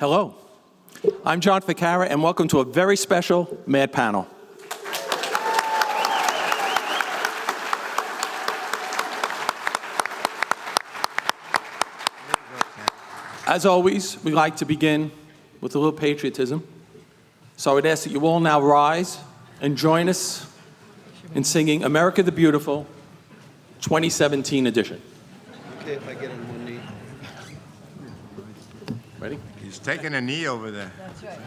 Hello, I'm John Ficara, and welcome to a very special Mad panel. As always, we like to begin with a little patriotism. So I would ask that you all now rise and join us in singing America the Beautiful, 2017 edition. Okay, if I get on one knee. Ready? He's taking a knee over there. That's right.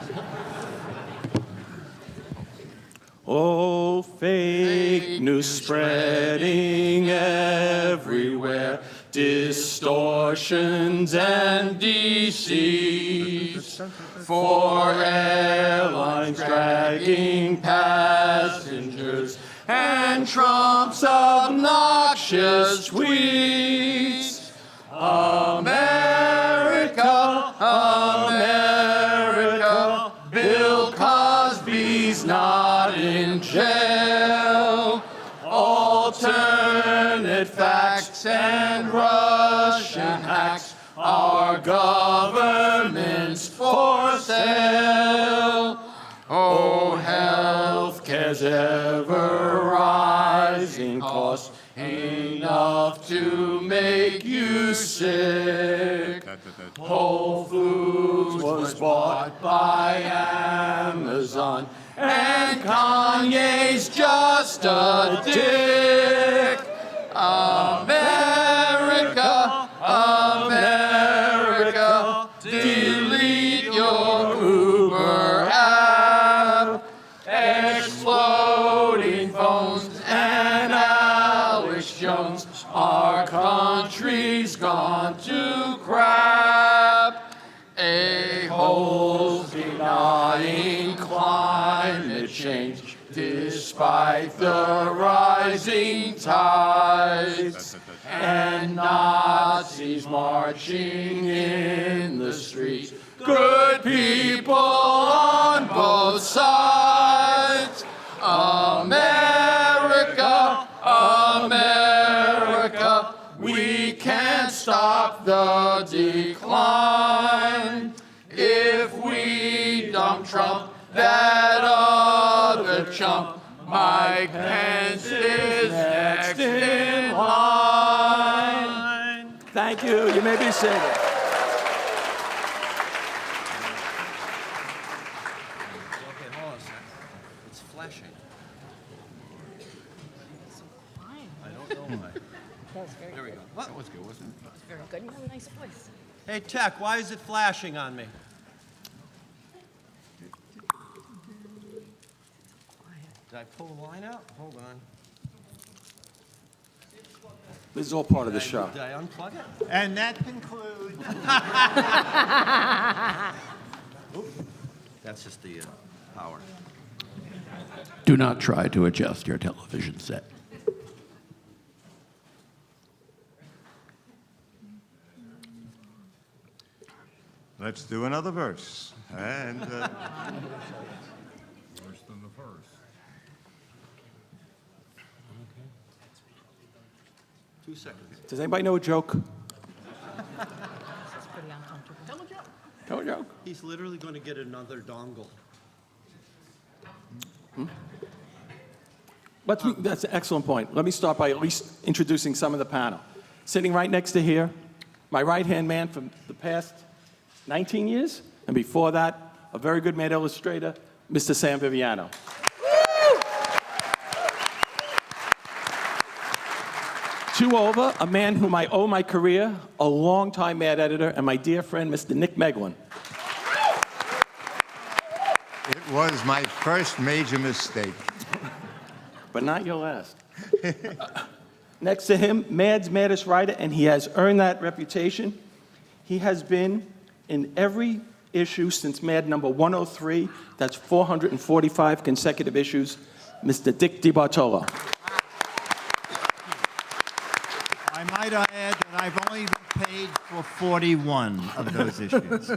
Oh, fake news spreading everywhere, distortions and deceits, for airlines dragging passengers and Trump's obnoxious tweets. America, America, Bill Cosby's not in jail. Alternate facts and Russian hacks, our government's for sale. Oh, healthcare's ever rising cost, enough to make you sick. Whole Foods was bought by Amazon, and Kanye's just a dick. America, America, delete your Uber app. Exploding phones and Alex Jones, our country's gone to crap. A-holes denying climate change despite the rising tides, and Nazis marching in the streets. Good people on both sides. America, America, we can't stop the decline. If we dump Trump, that other chump, Mike Pence is next in line. Thank you. You may be seated. Okay, hold on a second. It's flashing. I don't know why. That was very There we good. go. That was good, wasn't it? That was very good. You have a nice voice. Hey, Tech, why is it flashing on me? Did I pull the line out? Hold on. This is all part of the show. Did I unplug it? And that concludes. That's just the power. Do not try to adjust your television set. Let's do another verse. And Worse than the first. 2 seconds. Does anybody know a joke? It's pretty uncomfortable. Know a joke? He's literally going to get another dongle. That's an excellent point. Let me start by at least introducing some of the panel. Sitting right next to here, my right-hand man from the past 19 years, and before that, a very good mad illustrator, Mr. Sam Viviano. Two over, a man whom I owe my career, a longtime mad editor, and my dear friend, Mr. Nick Meglin. it was my first major mistake. But not your last. Next to him, Mad's maddest writer, and he has earned that reputation. He has been in every issue since Mad number 103. That's 445 consecutive issues. Mr. Dick DiBartolo. I might add that I've only been paid for 41 of those issues.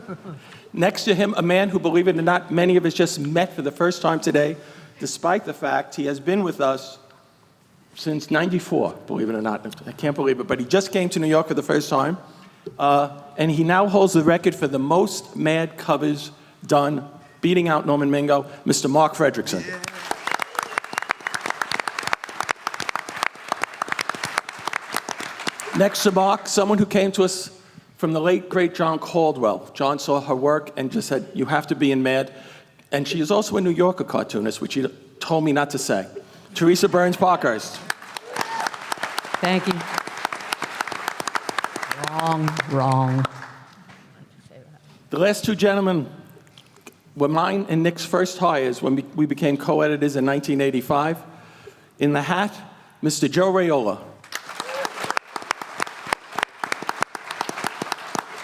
Next to him, a man who, believe it or not, many of us just met for the first time today, despite the fact he has been with us since '94, believe it or not. I can't believe it, but he just came to New York for the first time. And he now holds the record for the most Mad covers done, beating out Norman Mingo, Mr. Mark Fredrickson. Next to Mark, someone who came to us from the late, great John Caldwell. John saw her work and just said, you have to be in Mad. And she is also a New Yorker cartoonist, which he told me not to say. Teresa Burns Parkhurst. Thank you. Wrong. The last two gentlemen were mine and Nick's first hires when we became co-editors in 1985. In the hat, Mr. Joe Raiola.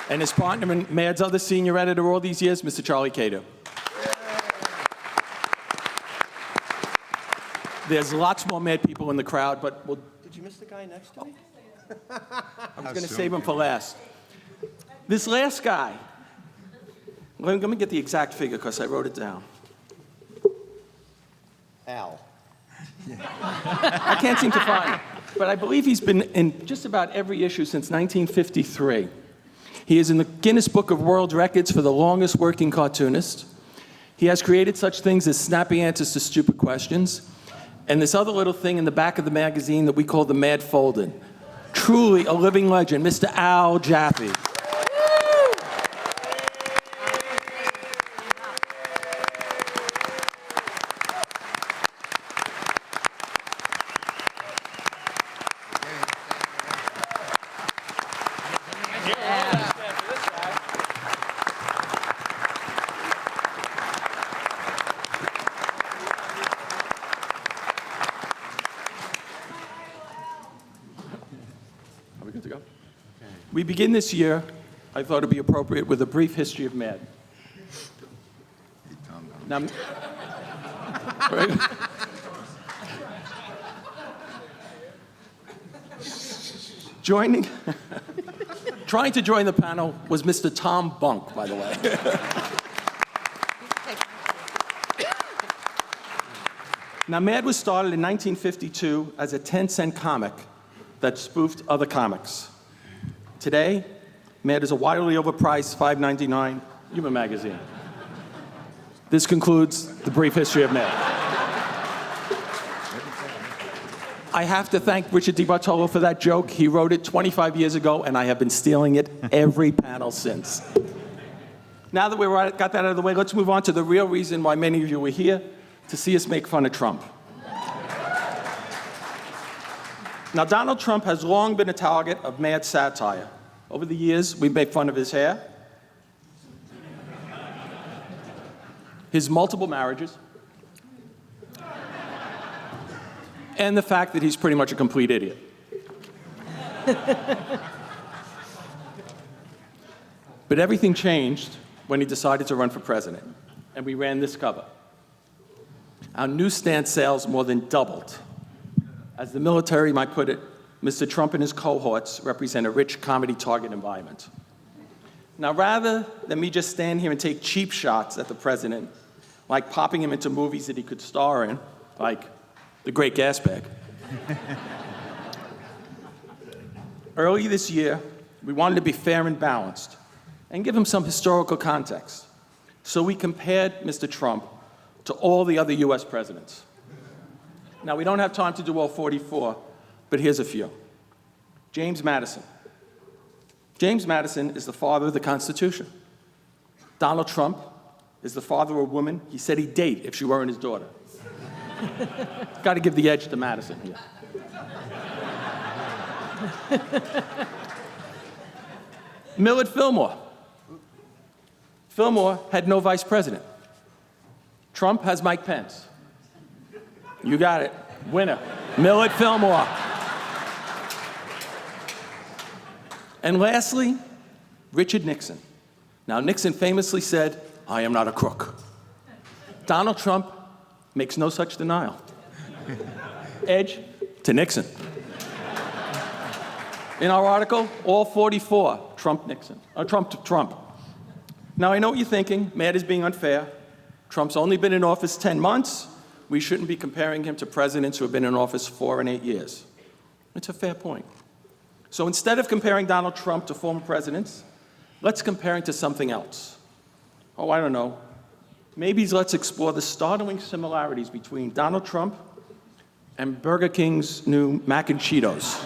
And his partner and Mad's other senior editor all these years, Mr. Charlie Cato. There's lots more Mad people in the crowd, but we'll... Did you miss the guy next to me? I was going to save him for last. This last guy, let me get the exact figure because I wrote it down. Al. I can't seem to find it, but I believe he's been in just about every issue since 1953. He is in the Guinness Book of World Records for the longest working cartoonist. He has created such things as snappy answers to stupid questions, and this other little thing in the back of the magazine that we call the Mad Folded. Truly a living legend, Mr. Al Jaffe. Are we good to go? We begin this year, I thought it'd be appropriate, with a brief history of Mad. Now, trying to join the panel was Mr. Tom Bunk, by the way. Now, Mad was started in 1952 as a 10-cent comic that spoofed other comics. Today, Mad is a wildly overpriced $5.99 humor magazine. This concludes the brief history of Mad. I have to thank Richard DiBartolo for that joke. He wrote it 25 years ago, and I have been stealing it every panel since. Now that we got that out of the way, let's move on to the real reason why many of you were here, to see us make fun of Trump. Now, Donald Trump has long been a target of Mad satire. Over the years, we've made fun of his hair, his multiple marriages, and the fact that he's pretty much a complete idiot. But everything changed when he decided to run for president, and we ran this cover. Our newsstand sales more than doubled. As the military might put it, Mr. Trump and his cohorts represent a rich comedy target environment. Now, rather than me just stand here and take cheap shots at the president, like popping him into movies that he could star in, like The Great Gas Bag. Early this year, we wanted to be fair and balanced and give him some historical context. So we compared Mr. Trump to all the other US presidents. Now, we don't have time to do all 44, but here's a few. James Madison. James Madison is the father of the Constitution. Donald Trump is the father of a woman he said he'd date if she weren't his daughter. Got to give the edge to Madison here. Millard Fillmore. Fillmore had no vice president. Trump has Mike Pence. You got it. Winner. Millard Fillmore. And lastly, Richard Nixon. Now, Nixon famously said, "I am not a crook." Donald Trump makes no such denial. Edge to Nixon. In our article, all 44, Trump-Nixon. Trump. Now, I know what you're thinking. Mad is being unfair. Trump's only been in office 10 months. We shouldn't be comparing him to presidents who have been in office 4 and 8 years. It's a fair point. So instead of comparing Donald Trump to former presidents, let's compare him to something else. Oh, I don't know. Maybe let's explore the startling similarities between Donald Trump and Burger King's new mac and Cheetos.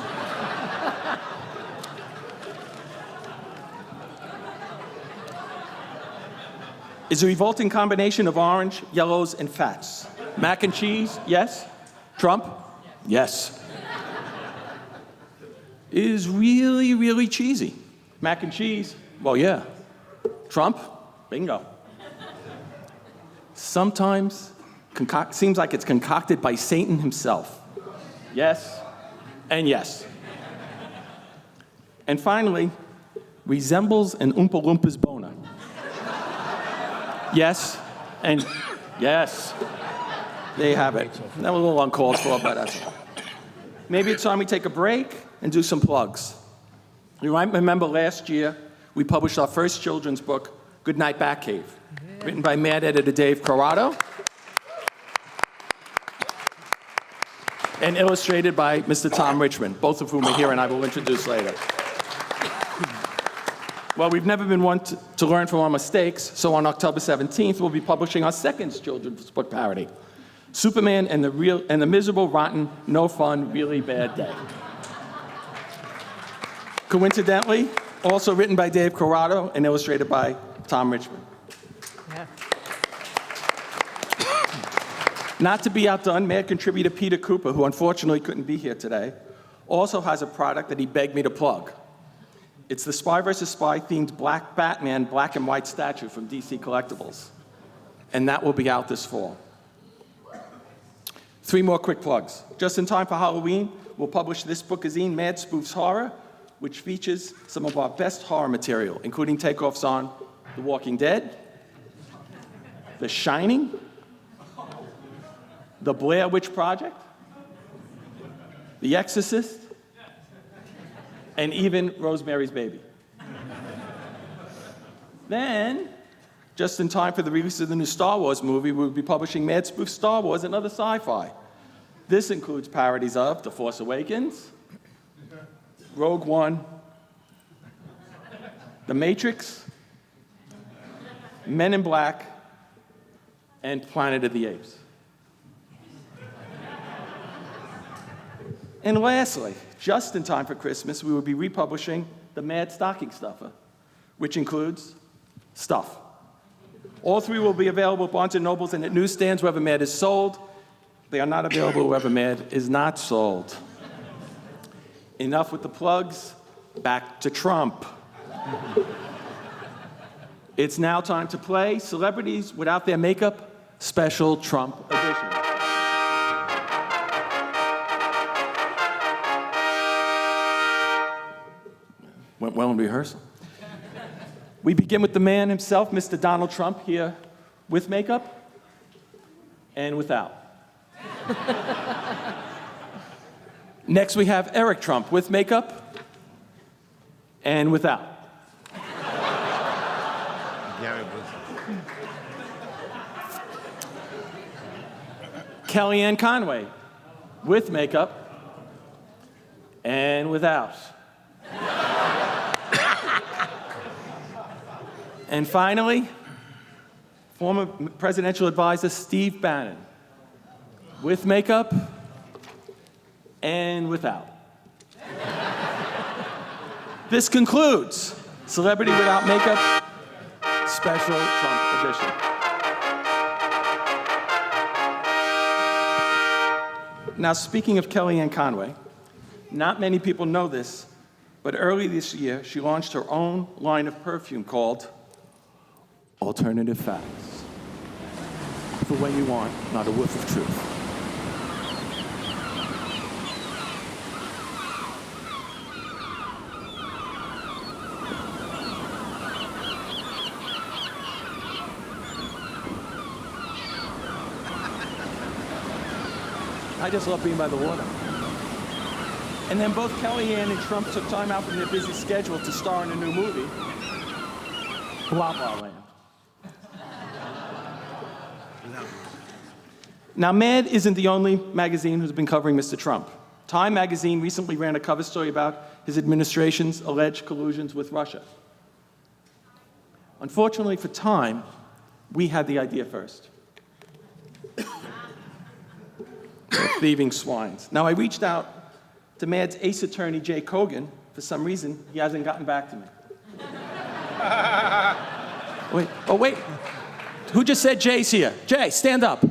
Is a revolting combination of orange, yellows, and fats. Mac and cheese, yes. Trump, yes. Is really, really cheesy. Mac and cheese, well, yeah. Trump, bingo. Sometimes seems like it's concocted by Satan himself. Yes, and yes. And finally, resembles an Oompa Loompas boner. Yes, and yes. There you have it. That was a little uncalled for, but that's all. Maybe it's time we take a break and do some plugs. You might remember last year, we published our first children's book, Good Night Batcave, written by Mad editor Dave Corrado and illustrated by Mr. Tom Richmond, both of whom are here and I will introduce later. Well, we've never been one to learn from our mistakes, so on October 17th, we'll be publishing our second children's book parody, Superman and the Miserable, Rotten, No Fun, Really Bad Day. Coincidentally, also written by Dave Corrado and illustrated by Tom Richmond. Yeah. Not to be outdone, Mad contributor Peter Cooper, who unfortunately couldn't be here today, also has a product that he begged me to plug. It's the Spy vs. Spy themed Black Batman black and white statue from DC Collectibles. And that will be out this fall. 3 more quick plugs. Just in time for Halloween, we'll publish this bookazine, Mad Spoofs Horror, which features some of our best horror material, including takeoffs on The Walking Dead, The Shining, The Blair Witch Project, The Exorcist, and even Rosemary's Baby. Then, just in time for the release of the new Star Wars movie, we'll be publishing Mad Spoof Star Wars and Other Sci-Fi. This includes parodies of The Force Awakens, Rogue One, The Matrix, Men in Black, and Planet of the Apes. And lastly, just in time for Christmas, we will be republishing The Mad Stocking Stuffer, which includes Stuff. All 3 will be available at Barnes & Nobles and at newsstands wherever Mad is sold. They are not available wherever Mad is not sold. Enough with the plugs, back to Trump. It's now time to play Celebrities Without Their Makeup, Special Trump Edition. Went well in rehearsal. We begin with the man himself, Mr. Donald Trump, here with makeup and without. Next, we have Eric Trump with makeup and without. Gary Busey. Kellyanne Conway with makeup and without. And finally, former presidential advisor Steve Bannon with makeup and without. This concludes Celebrity Without Makeup, Special Trump Edition. Now, speaking of Kellyanne Conway, not many people know this, but early this year, she launched her own line of perfume called Alternative Facts. For when you want, not a whiff of truth. I just love being by the water. And then both Kellyanne and Trump took time out from their busy schedule to star in a new movie, Blah Blah Land. Now, Mad isn't the only magazine who's been covering Mr. Trump. Time magazine recently ran a cover story about his administration's alleged collusions with Russia. Unfortunately for Time, we had the idea first. Thieving swines. Now, I reached out to Mad's ace attorney, Jay Kogan. For some reason, he hasn't gotten back to me. Wait. Who just said Jay's here? Jay, stand up.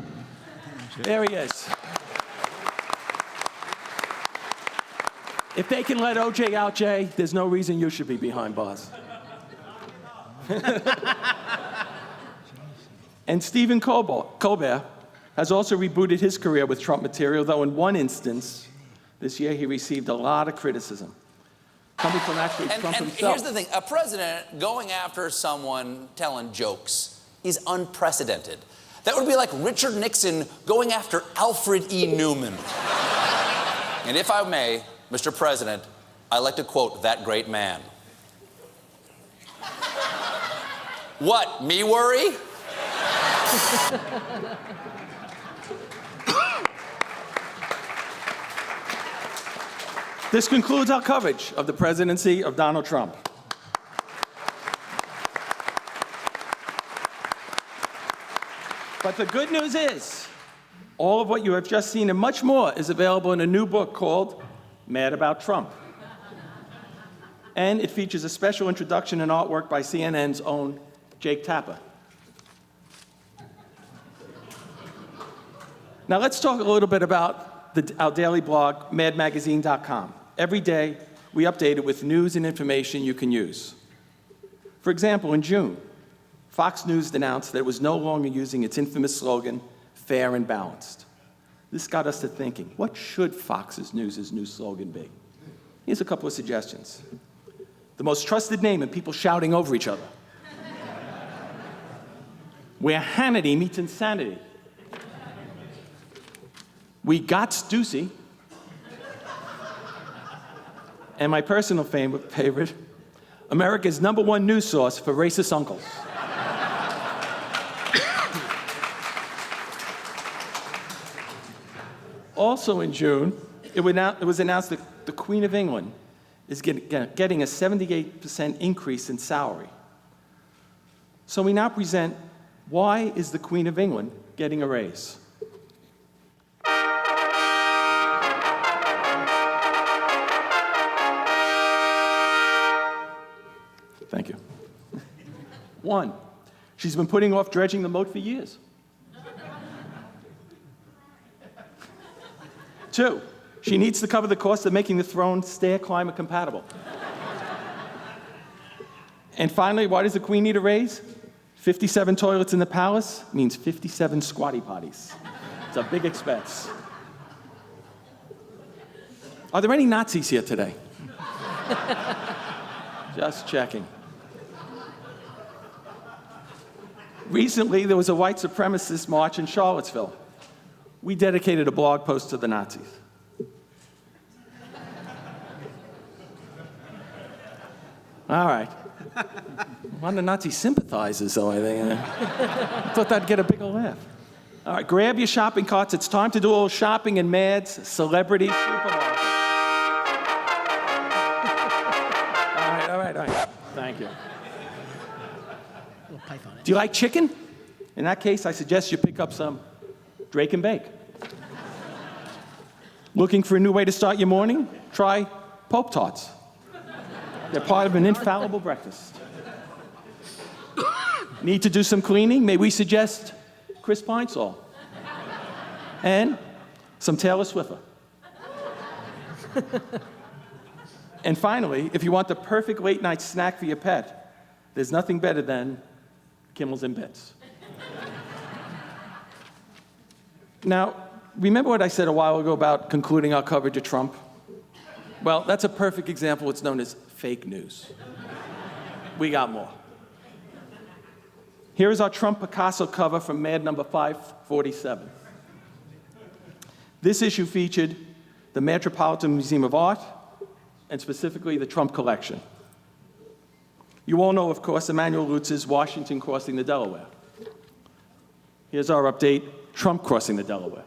There he is. If they can let OJ out, Jay, there's no reason you should be behind bars. And Stephen Colbert has also rebooted his career with Trump material, though in one instance, this year he received a lot of criticism, coming from actually Trump himself. Here's the thing, a president going after someone telling jokes is unprecedented. That would be like Richard Nixon going after Alfred E. Newman. And if I may, Mr. President, I like to quote that great man. What, me worry? This concludes our coverage of the presidency of Donald Trump. But the good news is, all of what you have just seen and much more is available in a new book called Mad About Trump. And it features a special introduction and artwork by CNN's own Jake Tapper. Now let's talk a little bit about our daily blog, madmagazine.com. Every day, we update it with news and information you can use. For example, in June, Fox News announced that it was no longer using its infamous slogan, fair and balanced. This got us to thinking, what should Fox's News' new slogan be? Here's a couple of suggestions. The most trusted name and people shouting over each other. Where Hannity meets insanity. We got Stussy. And my personal favorite, America's #1 news source for racist uncles. Also in June, it was announced that the Queen of England is getting a 78% increase in salary. So we now present, why is the Queen of England getting a raise? Thank you. 1, she's been putting off dredging the moat for years. 2, she needs to cover the cost of making the throne stair climber compatible. And finally, why does the Queen need a raise? 57 toilets in the palace means 57 squatty potties. It's a big expense. Are there any Nazis here today? Just checking. Recently, there was a white supremacist march in Charlottesville. We dedicated a blog post to the Nazis. All right. A lot of Nazi sympathizers, though, I think. I thought that'd get a bigger laugh. All right, grab your shopping carts. It's time to do a little shopping in Mad's Celebrity Supermarket. All right. Thank you. Do you like chicken? In that case, I suggest you pick up some Drake and Bake. Looking for a new way to start your morning? Try Pope Tarts. They're part of an infallible breakfast. Need to do some cleaning? May we suggest Chris Pine-Sol and some Taylor Swiffer. And finally, if you want the perfect late-night snack for your pet, there's nothing better than Kimmels and Bits. Now, remember what I said a while ago about concluding our coverage of Trump? Well, that's a perfect example of what's known as fake news. We got more. Here is our Trump Picasso cover from Mad number 547. This issue featured the Metropolitan Museum of Art, and specifically the Trump collection. You all know, of course, Emanuel Lutz's Washington crossing the Delaware. Here's our update, Trump crossing the Delaware.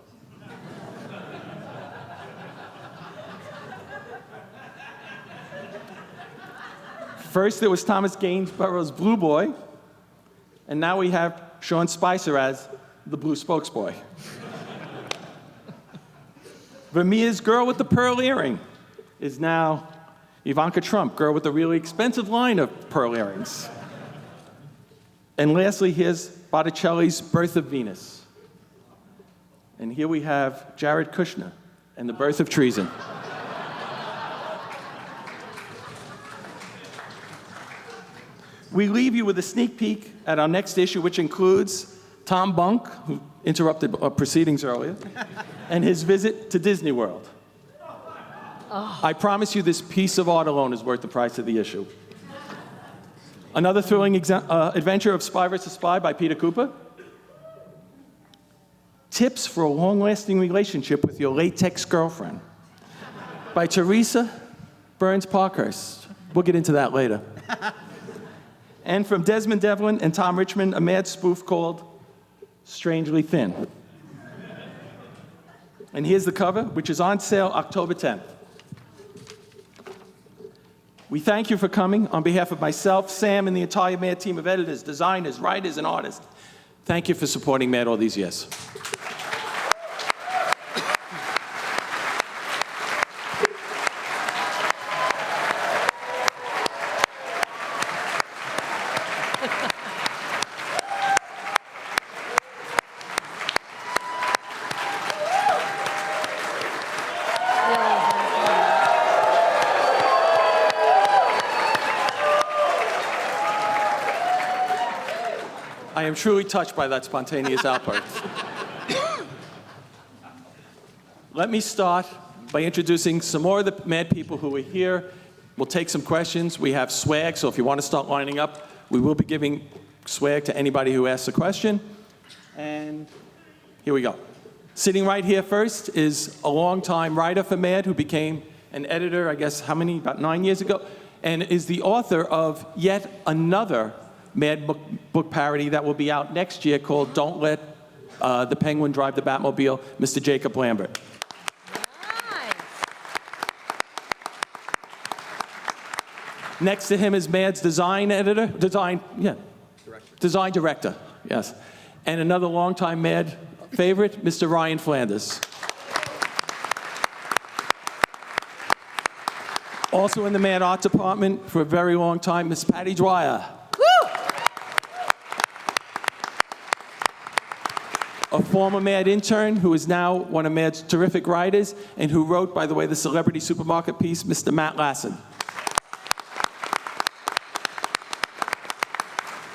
First, there was Thomas Gainsborough's Blue Boy, and now we have Sean Spicer as the Blue Spokesboy. Vermeer's girl with the pearl earring is now Ivanka Trump, girl with the really expensive line of pearl earrings. And lastly, here's Botticelli's Birth of Venus. And here we have Jared Kushner and the Birth of Treason. We leave you with a sneak peek at our next issue, which includes Tom Bunk, who interrupted our proceedings earlier, and his visit to Disney World. I promise you this piece of art alone is worth the price of the issue. Another thrilling adventure of Spy vs. Spy by Peter Cooper. Tips for a long-lasting relationship with your latex girlfriend by Teresa Burns Parkhurst. We'll get into that later. And from Desmond Devlin and Tom Richmond, a mad spoof called Strangely Thin. And here's the cover, which is on sale October 10th. We thank you for coming. On behalf of myself, Sam, and the entire MAD team of editors, designers, writers, and artists, thank you for supporting MAD all these years. I am truly touched by that spontaneous outburst. Let me start by introducing some more of the MAD people who are here. We'll take some questions. We have swag, so if you want to start lining up, we will be giving swag to anybody who asks a question. And here we go. Sitting right here first is a longtime writer for MAD who became an editor, I guess, about 9 years ago, and is the author of yet another MAD book parody that will be out next year called Don't Let the Penguin Drive the Batmobile, Mr. Jacob Lambert. Nice. Next to him is MAD's design director, yes. And another longtime MAD favorite, Mr. Ryan Flanders. Also in the MAD art department for a very long time, Miss Patty Dwyer. A former MAD intern who is now one of MAD's terrific writers and who wrote, by the way, the celebrity supermarket piece, Mr. Matt Lassen.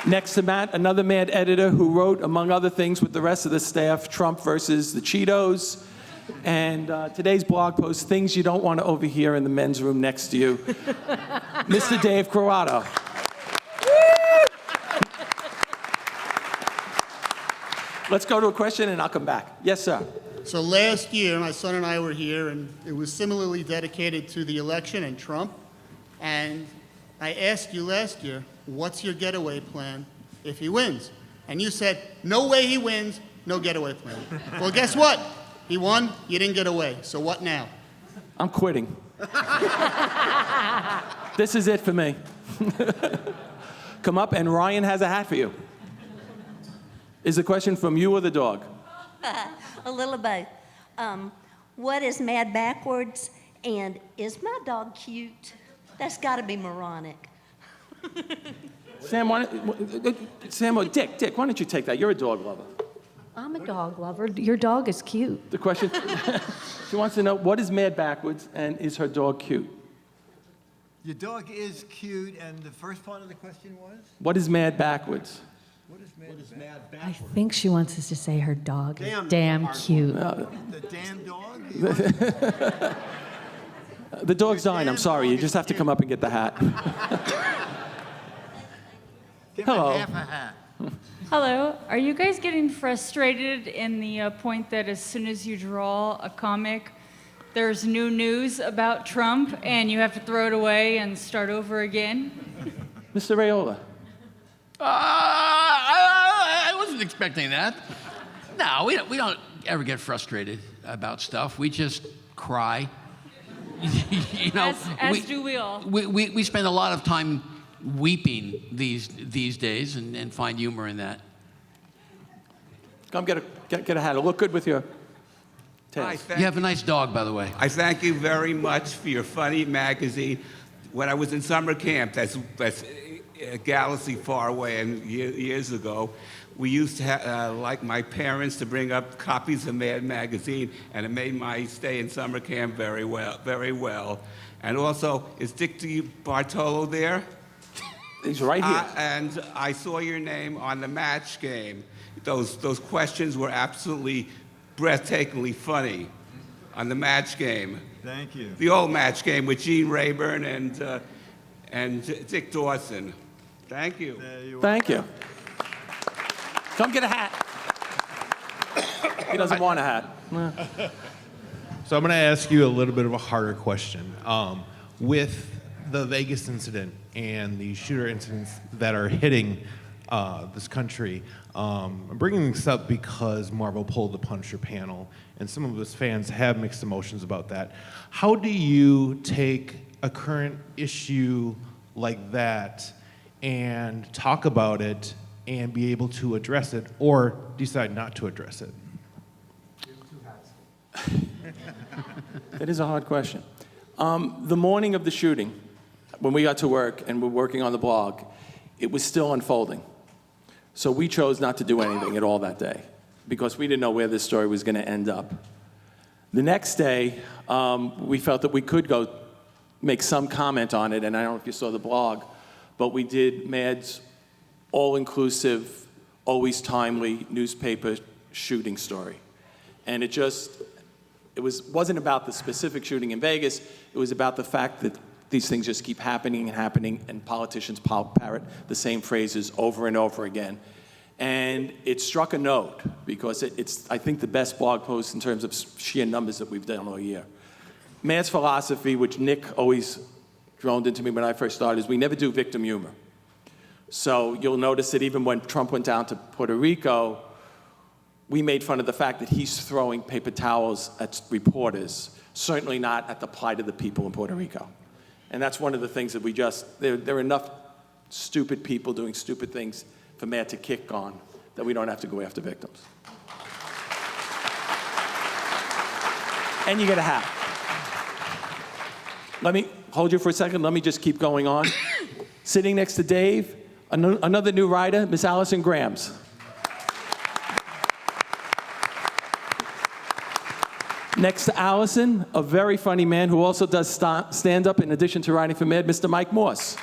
Next to Matt, another MAD editor who wrote, among other things with the rest of the staff, Trump versus the Cheetos, and today's blog post, Things You Don't Want to Overhear in the Men's Room Next to You, Mr. Dave Croato. Let's go to a question and I'll come back. Yes, sir. So last year, my son and I were here, and it was similarly dedicated to the election and Trump. And I asked you last year, what's your getaway plan if he wins? And you said, no way he wins, no getaway plan. Well, guess what? He won, you didn't get away. So what now? I'm quitting. This is it for me. Come up, and Ryan has a hat for you. Is the question from you or the dog? A little both. What is MAD backwards? And is my dog cute? That's got to be moronic. Sam, Dick, why don't you take that? You're a dog lover. I'm a dog lover. Your dog is cute. The question, she wants to know, what is MAD backwards, and is her dog cute? Your dog is cute, and the first part of the question was? What is MAD backwards? What is mad I backwards? think she wants us to say her dog is Damn damn hard cute. The damn dog? The dog's dying, I'm sorry. You just have to come up and get the hat. Give Hello. her half a hat. Hello. Are you guys getting frustrated in the point that as soon as you draw a comic, there's new news about Trump and you have to throw it away and start over again? Mr. Raiola. I wasn't expecting that. No, we don't ever get frustrated about stuff. We just cry. You know, As do we all. We spend a lot of time weeping these days and find humor in that. Come get a hat. It'll look good with your tails. Hi, thank You have a nice dog, by the way. I thank you very much for your funny magazine. When I was in summer camp, that's a galaxy far away, and years ago, we used to like my parents to bring up copies of Mad Magazine, and it made my stay in summer camp very well, very well. And also, is Dick Bartolo there? He's right here. And I saw your name on the match game. Those questions were absolutely breathtakingly funny on the match game. Thank you. The old match game with Gene Rayburn and Dick Dawson. Thank you. Thank you. Come get a hat. He doesn't want a hat. So I'm going to ask you a little bit of a harder question. With the Vegas incident and the shooter incidents that are hitting this country, I'm bringing this up because Marvel pulled the Punisher panel, and some of us fans have mixed emotions about that. How do you take a current issue like that and talk about it and be able to address it, or decide not to address it? That is a hard question. The morning of the shooting, when we got to work and we're working on the blog, it was still unfolding. So we chose not to do anything at all that day because we didn't know where this story was going to end up. The next day, we felt that we could go make some comment on it, and I don't know if you saw the blog, but we did Mad's all-inclusive, always timely newspaper shooting story. And it wasn't about the specific shooting in Vegas, it was about the fact that these things just keep happening and happening, and politicians parrot the same phrases over and over again. And it struck a note, because it's, I think, the best blog post in terms of sheer numbers that we've done all year. Mad's philosophy, which Nick always droned into me when I first started, is we never do victim humor. So you'll notice that even when Trump went down to Puerto Rico, we made fun of the fact that he's throwing paper towels at reporters, certainly not at the plight of the people in Puerto Rico. And that's one of the things that there are enough stupid people doing stupid things for Mad to kick on that we don't have to go after victims. And you get a hat. Let me hold you for a second. Let me just keep going on. Sitting next to Dave, another new writer, Miss Allison Grams. Next to Allison, a very funny man who also does stand-up in addition to writing for Mad, Mr. Mike Morse.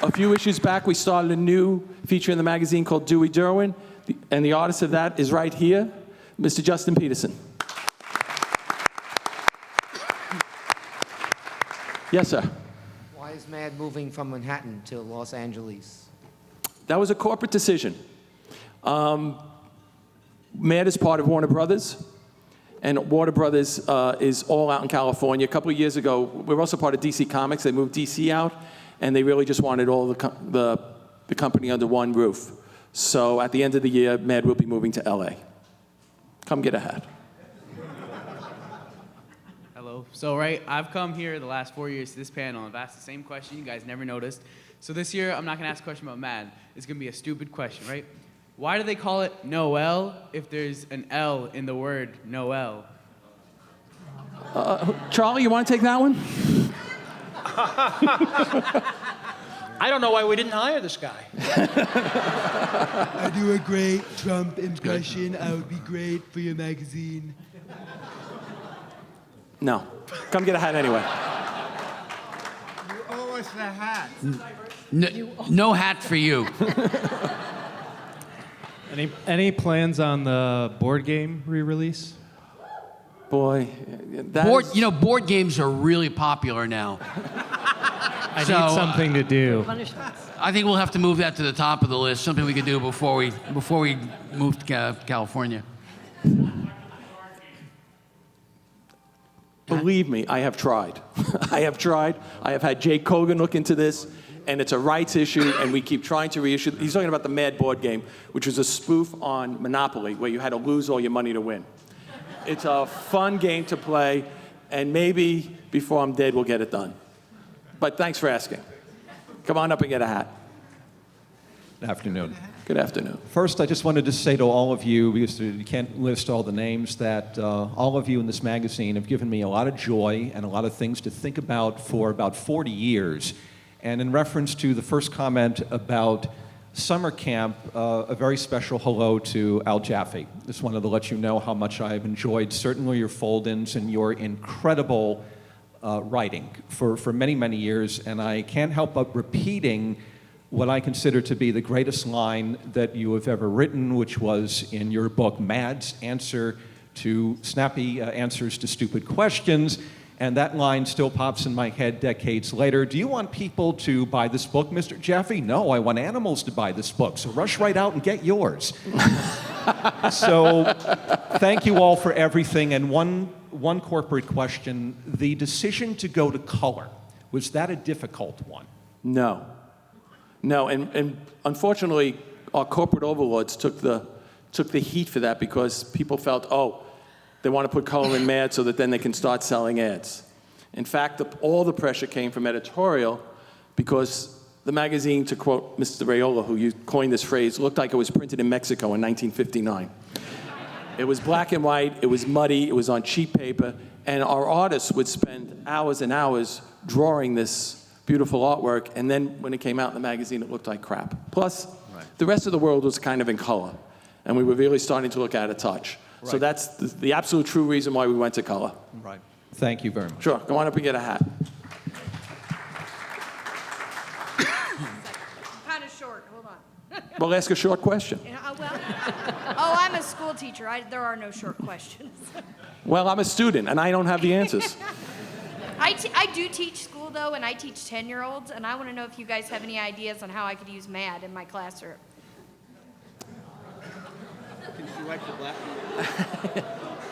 A few issues back, we started a new feature in the magazine called Dewey Derwin, and the artist of that is right here, Mr. Justin Peterson. Yes, sir. Why is Mad moving from Manhattan to Los Angeles? That was a corporate decision. Mad is part of Warner Brothers, and Warner Brothers is all out in California. A couple of years ago, we were also part of DC Comics. They moved DC out, and they really just wanted all the company under one roof. So at the end of the year, Mad will be moving to LA. Come get a hat. Hello. So, I've come here the last 4 years to this panel, and I've asked the same question. You guys never noticed. So this year, I'm not going to ask a question about Mad. It's going to be a stupid question, right? Why do they call it Noel if there's an L in the word Noel? Charlie, you want to take that one? I don't know why we didn't hire this guy. I do a great Trump impression. I would be great for your magazine. No. Come get a hat anyway. You owe us the hat. No hat for you. Any plans on the board game re-release? Boy, board games are really popular now. I need something to do. I think we'll have to move that to the top of the list. Something we could do before we move to California. Believe me, I have tried. I have tried. I have had Jake Kogan look into this, and it's a rights issue, and we keep trying to reissue. He's talking about the Mad board game, which was a spoof on Monopoly, where you had to lose all your money to win. It's a fun game to play. And maybe before I'm dead, we'll get it done. But thanks for asking. Come on up and get a hat. Good afternoon. Good afternoon. First, I just wanted to say to all of you, because you can't list all the names, that all of you in this magazine have given me a lot of joy and a lot of things to think about for about 40 years. And in reference to the first comment about summer camp, a very special hello to Al Jaffe. Just wanted to let you know how much I've enjoyed certainly your fold-ins and your incredible writing for many, many years. And I can't help but repeating what I consider to be the greatest line that you have ever written, which was in your book, Mad's Snappy Answers to Stupid Questions. And that line still pops in my head decades later. Do you want people to buy this book, Mr. Jaffe? No, I want animals to buy this book. So rush right out and get yours. So thank you all for everything. And one corporate question. The decision to go to color, was that a difficult one? No. No, and unfortunately, our corporate overlords took the heat for that because people felt, oh, they want to put color in Mad so that then they can start selling ads. In fact, all the pressure came from editorial because the magazine, to quote Mr. Rayola, who coined this phrase, looked like it was printed in Mexico in 1959. It was black and white, it was muddy, it was on cheap paper, and our artists would spend hours and hours drawing this beautiful artwork, and then when it came out in the magazine, it looked like crap. Plus, the rest of the world was kind of in color, and we were really starting to look out of touch. Right. So that's the absolute true reason why we went to color. Right. Thank you very much. Sure. Go on up and get a hat. Kind of short. Hold on. Well, ask a short question. I'm a school teacher. There are no short questions. Well, I'm a student, and I don't have the answers. I do teach school, though, and I teach 10-year-olds, and I want to know if you guys have any ideas on how I could use Mad in my classroom. Can you wipe the blackboard?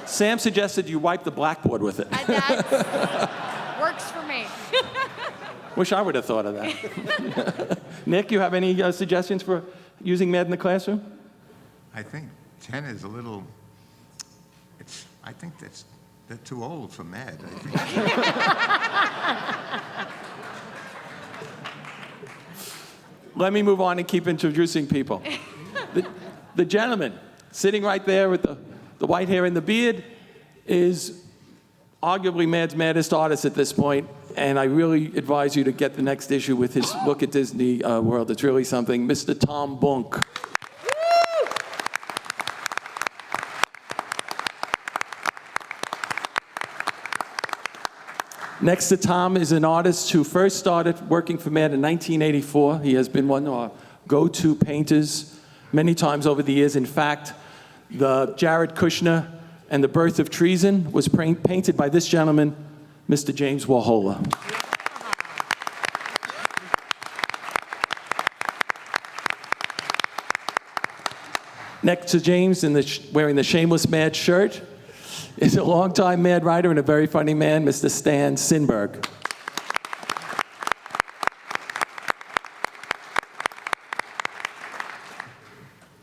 Sam suggested you wipe the blackboard with it. That works for me. Wish I would have thought of that. Nick, you have any suggestions for using Mad in the classroom? I think 10 is a little, I think they're too old for Mad. Let me move on and keep introducing people. The gentleman sitting right there with the white hair and the beard is arguably Mad's maddest artist at this point, and I really advise you to get the next issue with his look at Disney World. It's really something. Mr. Tom Bunk. Next to Tom is an artist who first started working for Mad in 1984. He has been one of our go-to painters many times over the years. In fact, the Jared Kushner and The Birth of Treason was painted by this gentleman, Mr. James Warhola. Next to James, wearing the Shameless Mad shirt, is a longtime Mad writer and a very funny man, Mr. Stan Sinberg.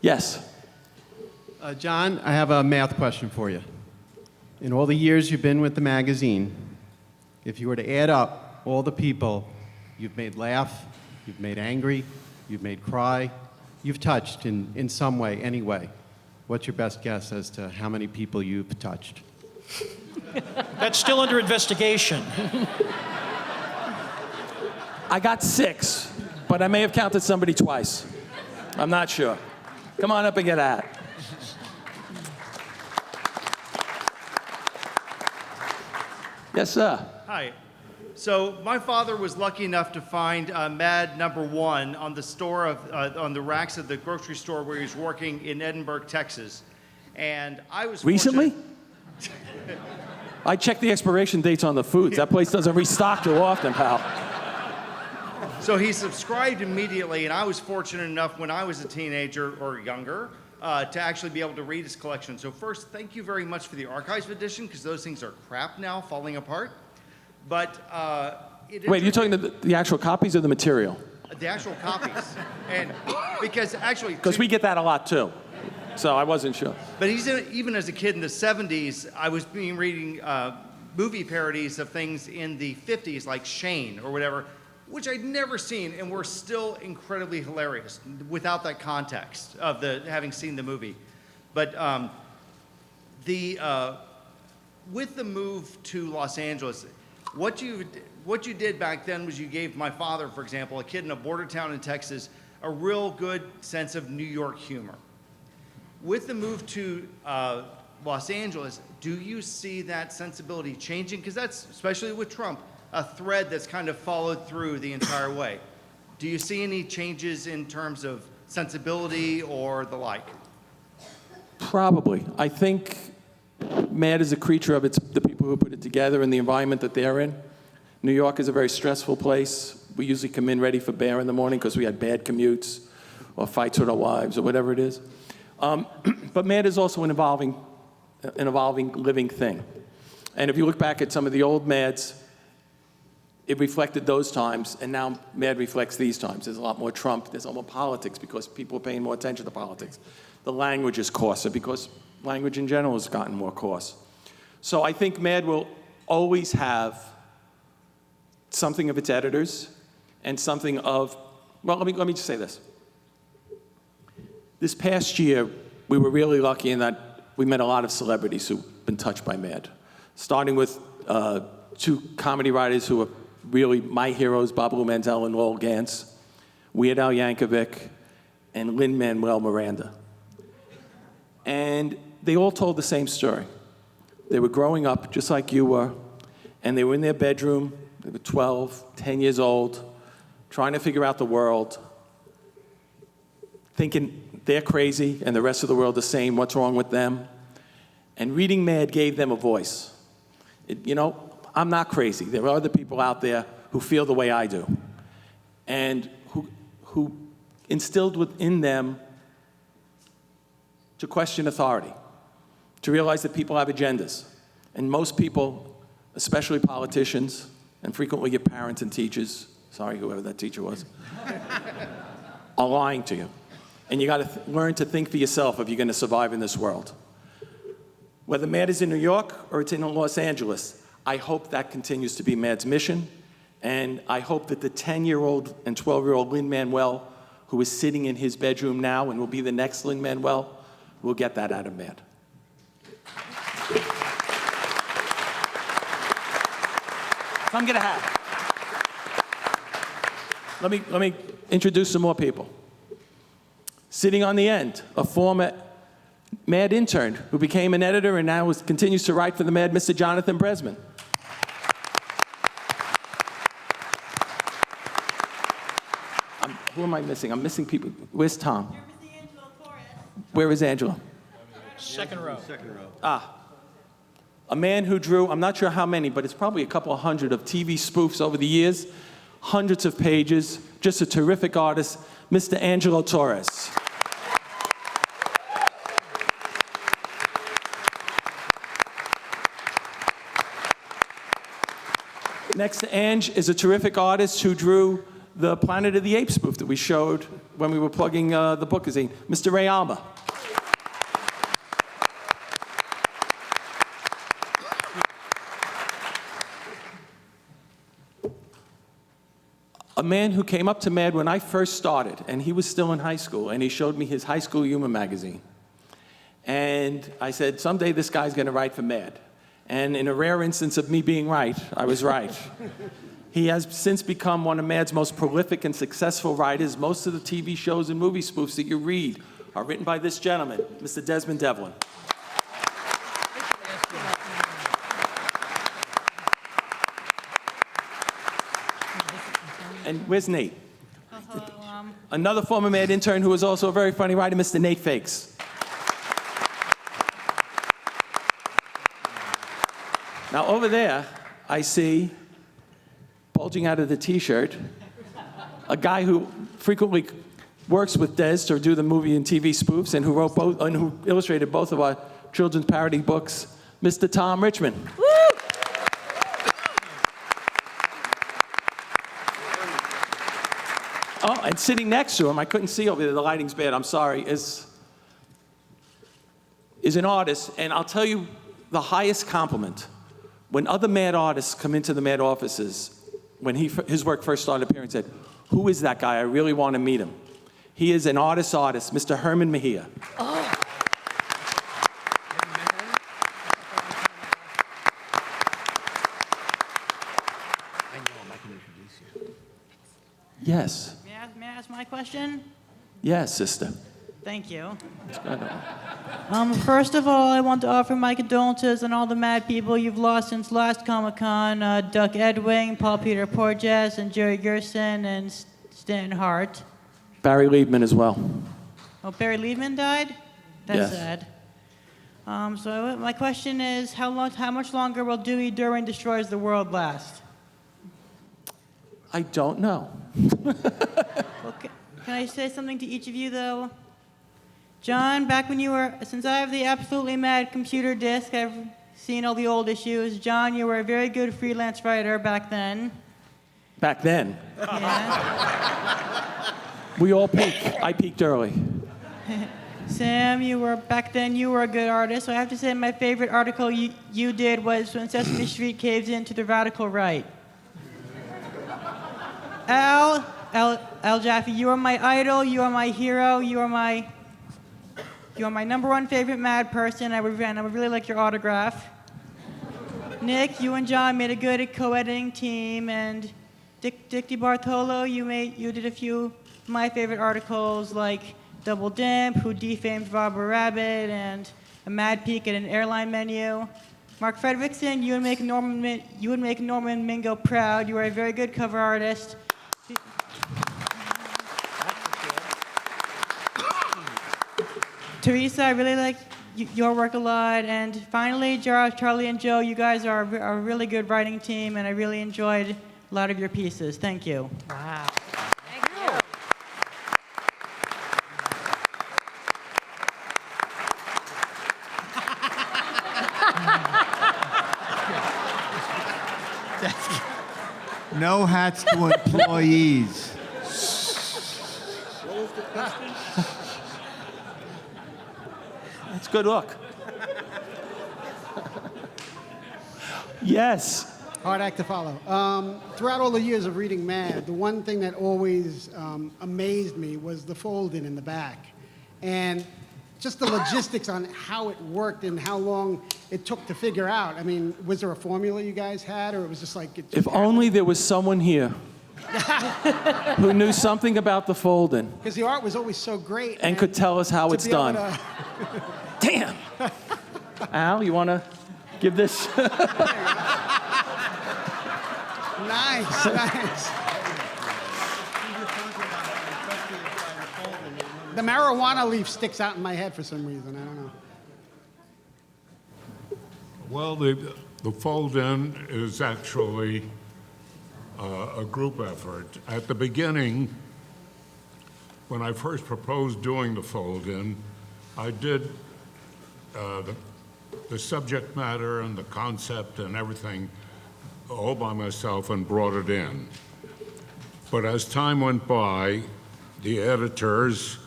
Yes? John, I have a math question for you. In all the years you've been with the magazine, if you were to add up all the people you've made laugh, you've made angry, you've made cry, you've touched in some way, any way, what's your best guess as to how many people you've touched? That's still under investigation. I got 6, but I may have counted somebody twice. I'm not sure. Come on up and get a hat. Yes, sir. Hi. So my father was lucky enough to find Mad #1 on the store on the racks of the grocery store where he was working in Edinburgh, Texas, and I was recently. I checked the expiration dates on the foods. That place doesn't restock too often, pal. So he subscribed immediately, and I was fortunate enough when I was a teenager or younger to actually be able to read his collection. So first, thank you very much for the archives edition, because those things are crap now, falling apart. But wait, you're talking the actual copies or the material? The actual copies, and because actually, because we get that a lot too. So I wasn't sure. But even as a kid in the 70s, I was reading movie parodies of things in the 50s, like Shane or whatever, which I'd never seen and were still incredibly hilarious without that context of having seen the movie. But with the move to Los Angeles, what you did back then was you gave my father, for example, a kid in a border town in Texas, a real good sense of New York humor. With the move to Los Angeles, do you see that sensibility changing? Because that's, especially with Trump, a thread that's kind of followed through the entire way. Do you see any changes in terms of sensibility or the like? Probably. I think MAD is a creature of the people who put it together and the environment that they're in. New York is a very stressful place. We usually come in ready for bear in the morning because we had bad commutes or fights with our wives or whatever it is. But MAD is also an evolving living thing. And if you look back at some of the old MADs, it reflected those times, and now MAD reflects these times. There's a lot more Trump, there's a lot more politics because people are paying more attention to politics. The language is coarser because language in general has gotten more coarse. So I think MAD will always have something of its editors and something of, well, let me just say this. This past year, we were really lucky in that we met a lot of celebrities who've been touched by MAD, starting with two comedy writers who are really my heroes, Babalu Manzel and Lowell Gantz, Weird Al Yankovic, and Lin-Manuel Miranda. And they all told the same story. They were growing up just like you were, and they were in their bedroom. They were 12, 10 years old, trying to figure out the world, thinking they're crazy and the rest of the world is sane, what's wrong with them? And reading MAD gave them a voice. I'm not crazy. There are other people out there who feel the way I do, and who instilled within them to question authority, to realize that people have agendas. And most people, especially politicians, and frequently your parents and teachers, sorry, whoever that teacher was, are lying to you. And you got to learn to think for yourself if you're going to survive in this world. Whether MAD is in New York or it's in Los Angeles, I hope that continues to be MAD's mission. And I hope that the 10-year-old and 12-year-old Lin-Manuel, who is sitting in his bedroom now and will be the next Lin-Manuel, will get that out of MAD. So I'm going to have. Let me introduce some more people. Sitting on the end, a former MAD intern who became an editor and now continues to write for the MAD, Mr. Jonathan Bresman. Who am I missing? I'm missing people. Where's Tom? You're missing Angela Torres. Where is Angela? Second row. A man who drew, I'm not sure how many, but it's probably a couple of hundred of TV spoofs over the years, hundreds of pages, just a terrific artist, Mr. Angelo Torres. Next to Ange is a terrific artist who drew the Planet of the Apes spoof that we showed when we were plugging the bookazine, Mr. Ray Alba. A man who came up to MAD when I first started, and he was still in high school, and he showed me his high school humor magazine. And I said, someday this guy's going to write for MAD. And in a rare instance of me being right, I was right. He has since become one of MAD's most prolific and successful writers. Most of the TV shows and movie spoofs that you read are written by this gentleman, Mr. Desmond Devlin. And where's Nate? Another former MAD intern who was also a very funny writer, Mr. Nate Fakes. Now over there, I see, bulging out of the t-shirt, a guy who frequently works with Des to do the movie and TV spoofs and who wrote both, and who illustrated both of our children's parody books, Mr. Tom Richmond. Woo! Oh, and sitting next to him, I couldn't see over there, the lighting's bad, I'm sorry, is an artist, and I'll tell you the highest compliment when other mad artists come into the mad offices, when his work first started appearing, said, "Who is that guy? I really want to meet him." He is an artist, Mr. Herman Mejia. Oh. Yes. May I ask my question? Yes, sister. Thank you. What's going on? First of all, I want to offer my condolences on all the mad people you've lost since last Comic-Con. Duck Edwing, Paul Peter Porges, and Jerry Gerson, and Stanton Hart. Barry Liebman as well. Oh, Barry Liebman died? That's Yes. sad. So my question is, how much longer will Dewey During Destroys the World last? I don't know. Okay. Can I say something to each of you, though? John, back when you were, since I have the absolutely mad computer disc, I've seen all the old issues. John, you were a very good freelance writer back then. Back then, Yeah. we all peaked. I peaked early. Sam, back then you were a good artist. So I have to say my favorite article you did was when Sesame Street caves into the radical right. Al Jaffe, you are my idol, you are my hero, you are my number one favorite mad person. I would really like your autograph. Nick, you and John made a good co-editing team, and Dick DiBartolo, you did a few of my favorite articles like Double Dimp, Who Defamed Robert Rabbit, and A Mad Peek at an Airline Menu. Mark Fredrickson, you would make Norman Mingo proud. You are a very good cover artist. Teresa, I really like your work a lot. And finally, Charlie and Joe, you guys are a really good writing team, and I really enjoyed a lot of your pieces. Thank you. Wow. No hats to employees. What was the question? That's good look. Yes. Hard act to follow. Throughout all the years of reading Mad, the one thing that always amazed me was the fold-in in the back. And just the logistics on how it worked and how long it took to figure out. I mean, was there a formula you guys had, or it was just like... If only there was someone here who knew something about the fold-in Because the art was always so great. and could tell us how to it's be able done. to- Damn. Al, you want to give this? Nice, nice. The marijuana leaf sticks out in my head for some reason. I don't know. Well, the fold-in is actually a group effort. At the beginning, when I first proposed doing the fold-in, I did the subject matter and the concept and everything all by myself and brought it in. But as time went by, the editors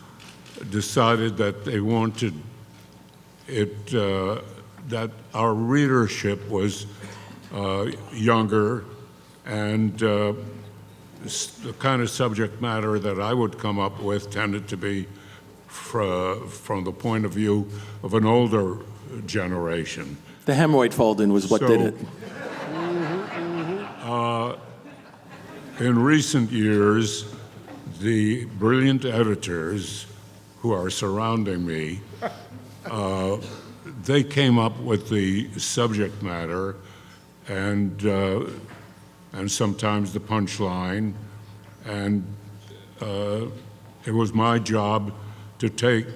decided that they wanted it, that our readership was younger, and the kind of subject matter that I would come up with tended to be from the point of view of an older generation. The hemorrhoid fold-in was what did it. In recent years, the brilliant editors who are surrounding me, they came up with the subject matter and sometimes the punchline, and it was my job to take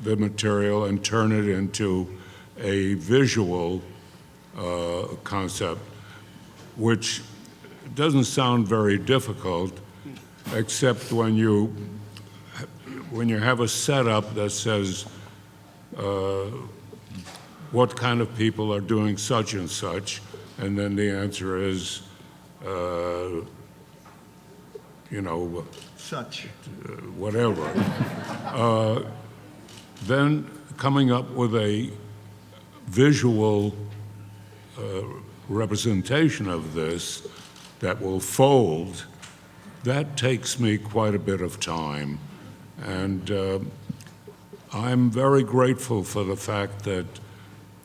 the material and turn it into a visual concept, which doesn't sound very difficult, except when you have a setup that says what kind of people are doing such and such, and then the answer is, Such. whatever. Then coming up with a visual representation of this that will fold, that takes me quite a bit of time. And I'm very grateful for the fact that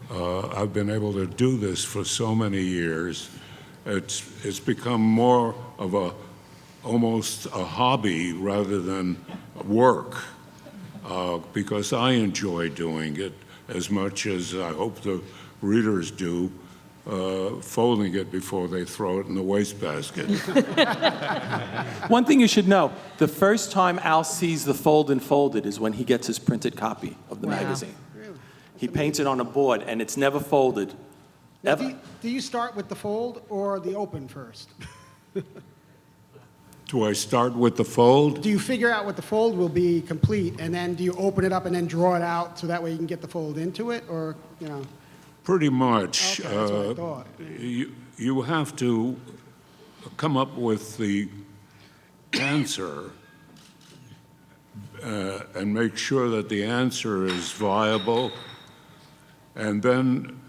I've been able to do this for so many years. It's become more of almost a hobby rather than work, because I enjoy doing it as much as I hope the readers do, folding it before they throw it in the wastebasket. One thing you should know, the first time Al sees the folded is when he gets his printed copy of the magazine. He paints it on a board, and it's never folded. Now, Ever. do you start with the fold or the open first? Do I start with the fold? Do you figure out what the fold will be complete, and then do you open it up and then draw it out so that way you can get the fold into it, or, you know? Pretty much. Okay, that's what I thought. You have to come up with the answer and make sure that the answer is viable, and then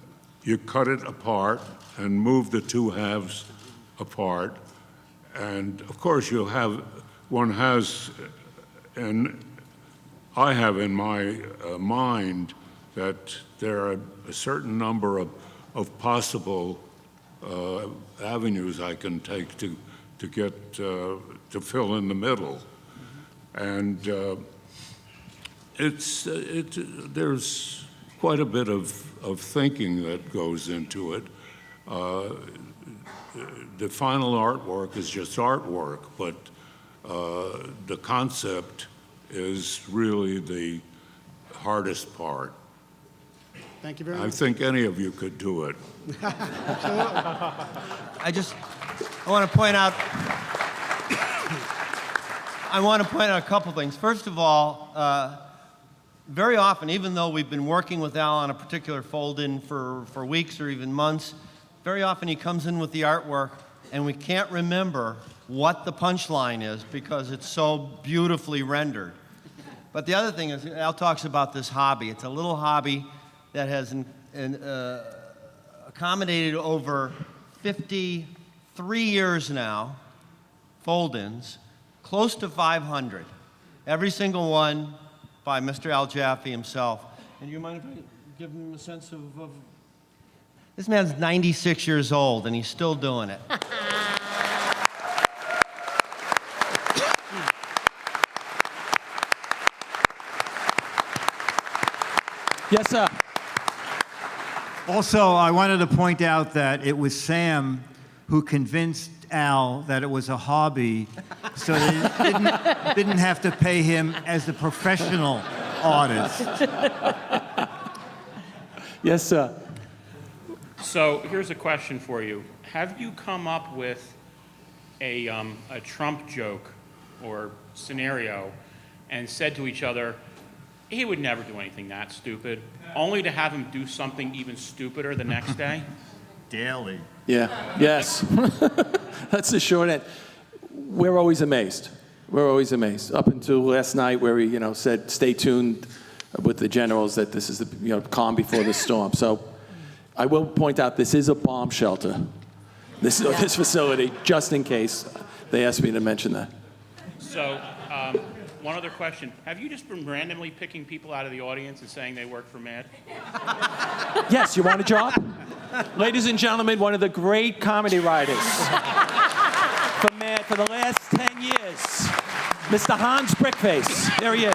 you cut it apart and move the two halves apart. And of course, one has, and I have in my mind that there are a certain number of possible avenues I can take to get to fill in the middle, and there's quite a bit of thinking that goes into it. The final artwork is just artwork, but the concept is really the hardest part. Thank you very I much. think any of you could do it. I want to point out a couple things. First of all, very often, even though we've been working with Al on a particular fold-in for weeks or even months, very often he comes in with the artwork and we can't remember what the punchline is because it's so beautifully rendered. But the other thing is, Al talks about this hobby. It's a little hobby that has accommodated over 53 years now, fold-ins, close to 500. Every single one by Mr. Al Jaffe himself. And you mind if I give him a sense of... This man's 96 years old and he's still doing it. Yes, sir. Also, I wanted to point out that it was Sam who convinced Al that it was a hobby so that it didn't have to pay him as a professional artist. Yes, sir. So here's a question for you. Have you come up with a Trump joke or scenario and said to each other, he would never do anything that stupid, only to have him do something even stupider the next day? Daily. Yeah, yes. That's the short end. We're always amazed. We're always amazed. Up until last night where he, said, stay tuned with the generals that this is the, calm before the storm. So I will point out this is a bomb shelter. This facility, just in case they asked me to mention that. So, one other question. Have you just been randomly picking people out of the audience and saying they work for MAD? Yes, you want a job? Ladies and gentlemen, one of the great comedy writers for MAD for the last 10 years, Mr. Hans Brickface. There he is.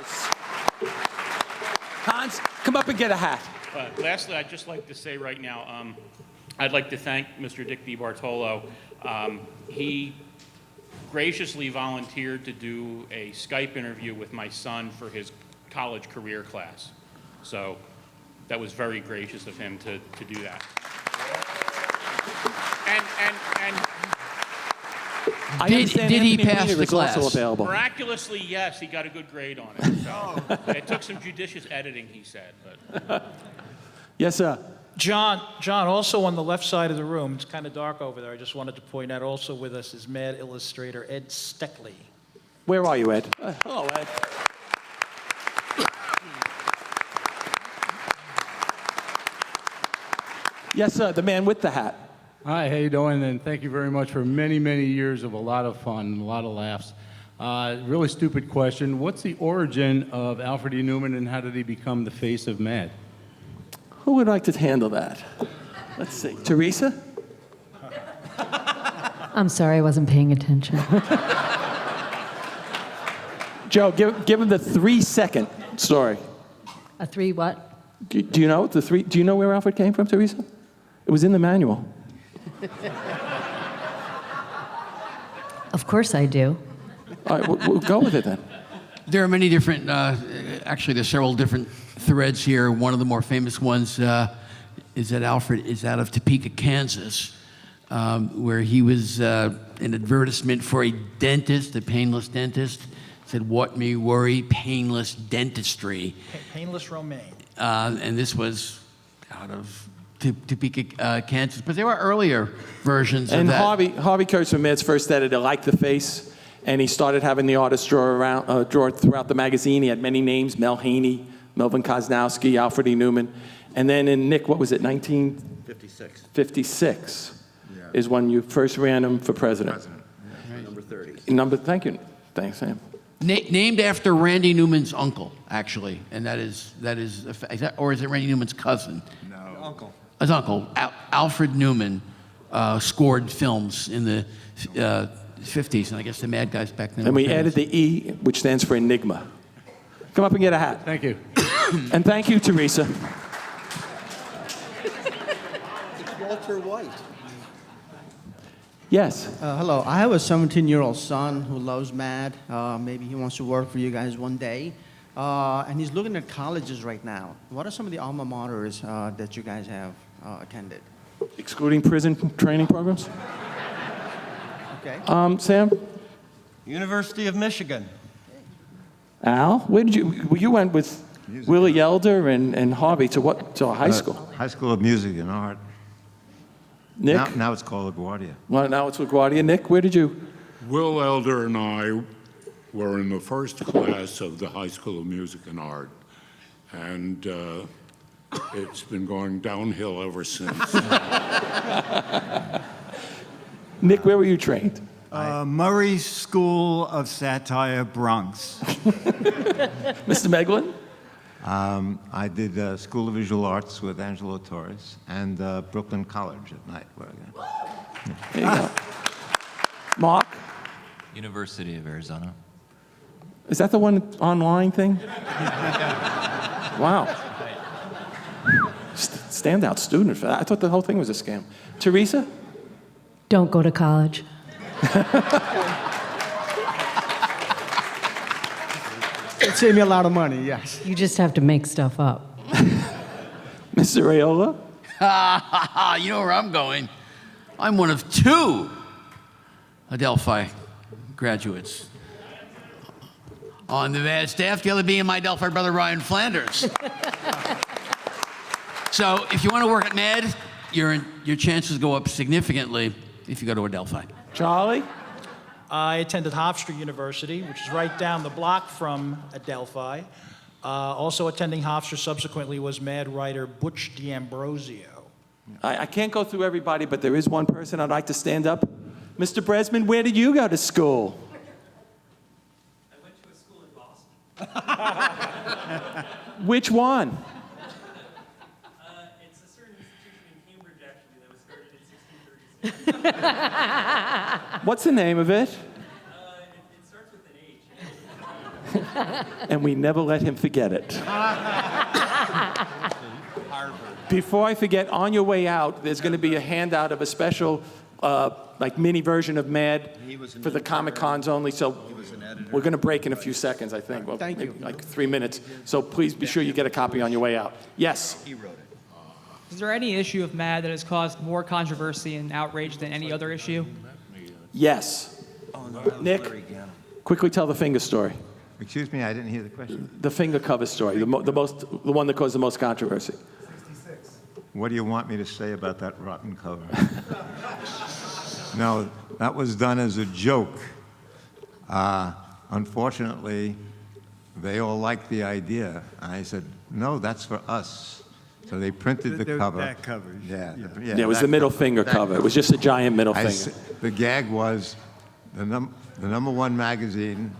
Hans, come up and get a hat. Lastly, I'd just like to say right now, I'd like to thank Mr. Dick DiBartolo. He graciously volunteered to do a Skype interview with my son for his college career class. So that was very gracious of him to do that. I understand did he Anthony pass Weiner the is also class? available. Miraculously, yes, he got a good grade on it. So it took some judicious editing, he said. But. Yes, sir. John, also on the left side of the room, it's kind of dark over there. I just wanted to point out also with us is MAD illustrator Ed Steckley. Where are you, Ed? Hello, Ed. Yes, sir, the man with the hat. Hi, how you doing? And thank you very much for many, many years of a lot of fun and a lot of laughs. Really stupid question. What's the origin of Alfred E. Newman and how did he become the face of MAD? Who would like to handle that? Let's see. Teresa? I'm sorry, I wasn't paying attention. Joe, give him the 3-second story. A 3 what? Do you know the 3? Do you know where Alfred came from, Teresa? It was in the manual. Of course I do. All right, we'll go with it then. There are many different, actually there's several different threads here. One of the more famous ones is that Alfred is out of Topeka, Kansas, where he was an advertisement for a dentist, a painless dentist. Said, "What me worry, painless dentistry." Painless romaine. And this was out of Topeka, Kansas. But there were earlier versions And of that. Harvey Kurtzman, Mad's first editor, liked the face, and he started having the artists draw throughout the magazine. He had many names: Mel Haney, Melvin Kosnowski, Alfred E. Newman. And then in Nick, what was it, 1956 is when you first ran him for president. Number 30. Thank you. Thanks, Sam. Named after Randy Newman's uncle, actually, and or is it Randy Newman's cousin? No. Uncle. His uncle, Alfred Newman, scored films in the 50s, and I guess the Mad Guys back then. And were we famous. added the E, which stands for Enigma. Come up and get a hat. Thank you. And thank you, Teresa. Walter White. Yes. Hello. I have a 17-year-old son who loves MAD. Maybe he wants to work for you guys one day. And he's looking at colleges right now. What are some of the alma maters that you guys have attended? Excluding prison training programs? Okay. Sam? University of Michigan. Al? Where did you went with Willie Elder and Harvey to what? To a high school? High School of Music and Art. Nick? Now it's called LaGuardia. Well, now it's LaGuardia. Nick, where did you? Will Elder and I were in the first class of the High School of Music and Art, and it's been going downhill ever since. Nick, where were you trained? Murray School of Satire, Bronx. Mr. Meglin? I did School of Visual Arts with Angelo Torres and Brooklyn College at night. There you go. Mark? University of Arizona. Is that the one online thing? Wow. Standout student for that. I thought the whole thing was a scam. Teresa? Don't go to college. It'd save me a lot of money, yes. You just have to make stuff up. Mr. Raiola? You know where I'm going. I'm one of 2 Adelphi graduates on the MAD staff, the other being my Adelphi brother, Ryan Flanders. So if you want to work at MAD, your chances go up significantly if you go to Adelphi. Charlie? I attended Hofstra University, which is right down the block from Adelphi. Also attending Hofstra subsequently was Mad writer Butch D'Ambrosio. I can't go through everybody, but there is one person I'd like to stand up. Mr. Bresman, where did you go to school? I went to a school in Boston. Which one? It's a certain institution in Cambridge, actually, that was started in 1636. What's the name of it? It starts with an H. And we never let him forget it. Before I forget, on your way out, there's going to be a handout of a special, mini version of Mad for the Comic Cons only. So we're going to break in a few seconds, I think. Well, Thank you. like 3 minutes. So please be sure you get a copy on your way out. Yes. He wrote it. Is there any issue of MAD that has caused more controversy and outrage than any other issue? Yes. Nick, quickly tell the finger story. Excuse me, I didn't hear the question. The finger cover story, the one that caused the most controversy. What do you want me to say about that rotten cover? No, that was done as a joke. Unfortunately, they all liked the idea. I said, no, that's for us. So they printed the cover. That cover. Yeah, Yeah, it was that the middle cover. finger That cover. It was just a giant middle I finger. the gag was the number one magazine.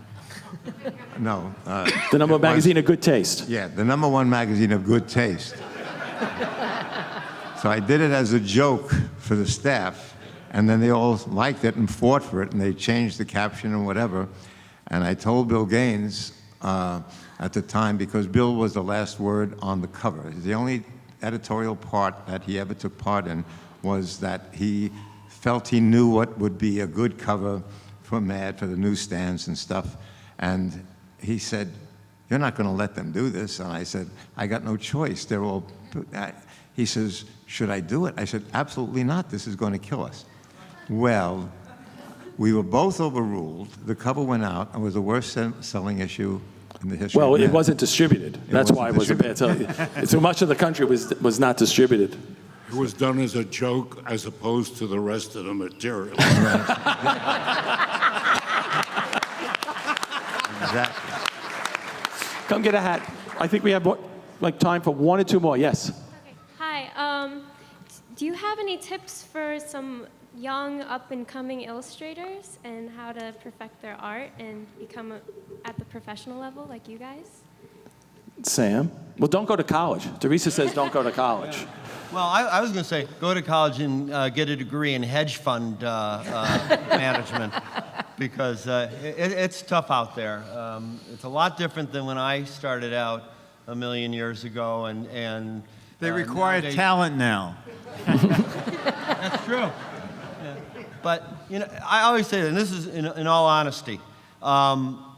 No. The number it one magazine of good taste. Yeah, the number one magazine of good taste. So I did it as a joke for the staff, and then they all liked it and fought for it, and they changed the caption and whatever. And I told Bill Gaines at the time, because Bill was the last word on the cover. The only editorial part that he ever took part in was that he felt he knew what would be a good cover for Mad, for the newsstands and stuff. And he said, "You're not going to let them do this." And I said, "I got no choice. They're all..." He says, "Should I do it?" I said, "Absolutely not. This is going to kill us." Well, we were both overruled. The cover went out. It was the worst selling issue in the history Well, of it Mad. wasn't distributed. That's why it wasn't bad. So much of the country was not distributed. It was done as a joke as opposed to the rest of the material. Exactly. Come get a hat. I think we have time for one or two more. Yes. Hi. Do you have any tips for some young up-and-coming illustrators and how to perfect their art and become at the professional level like you guys? Sam? Well, don't go to college. Teresa says don't go to college. Well, I was going to say, go to college and get a degree in hedge fund management, because it's tough out there. It's a lot different than when I started out a million years ago, and They require nowadays- talent now. That's true. Yeah. But I always say that, and this is in all honesty,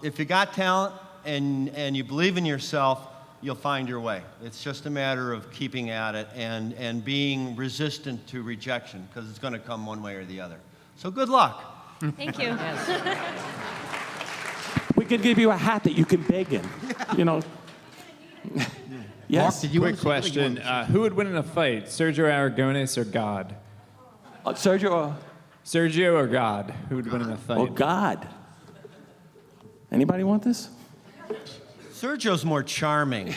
if you got talent and you believe in yourself, you'll find your way. It's just a matter of keeping at it and being resistant to rejection, because it's going to come one way or the other. So good luck. Thank you. We could give you a hat that you can beg in. Yes. Quick question. Who would win in a fight, Sergio Aragonés or God? Sergio or God? Who would win in a fight? Oh, God. Anybody want this? Sergio's more charming.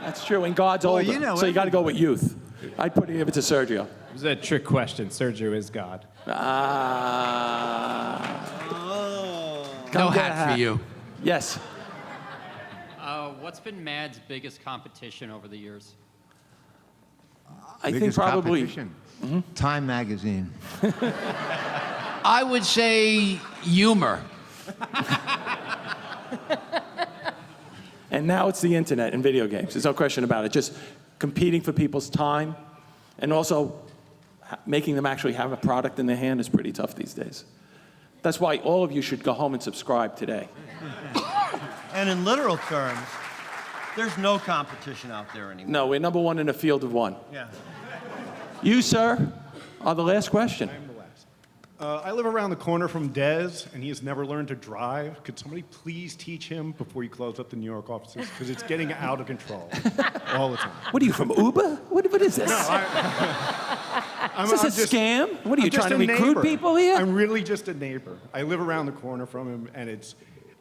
That's true, and God's Well, older, so you got to go with youth. I'd give it to Sergio. It was a trick question. Sergio is God. No hat for you. Yes. What's been Mad's biggest competition over the years? I think Biggest probably competition? Time magazine. I would say humor. And now it's the internet and video games. There's no question about it. Just competing for people's time and also making them actually have a product in their hand is pretty tough these days. That's why all of you should go home and subscribe today. And in literal terms, there's no competition out there anymore. No, we're number one in a field of one. Yeah. You, sir, are the last question. I live around the corner from Dez, and he has never learned to drive. Could somebody please teach him before you close up the New York offices? Because it's getting out of control all the time. What are you, from Uber? What is this? No, Is this a scam? What are you, trying to recruit people here? I'm really just a neighbor. I live around the corner from him, and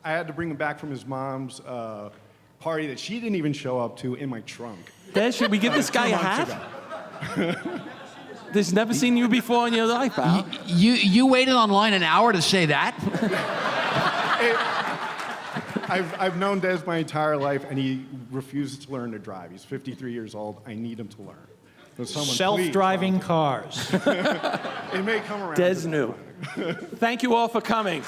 I had to bring him back from his mom's party that she didn't even show up to in my trunk. Dez, should we give this guy a hat? There's never seen you before in your life, Al. You waited online an hour to say that? I've known Dez my entire life, and he refuses to learn to drive. He's 53 years old. I need him to learn. So someone, Self-driving cars. It may come around. Des knew. Thank you all for coming.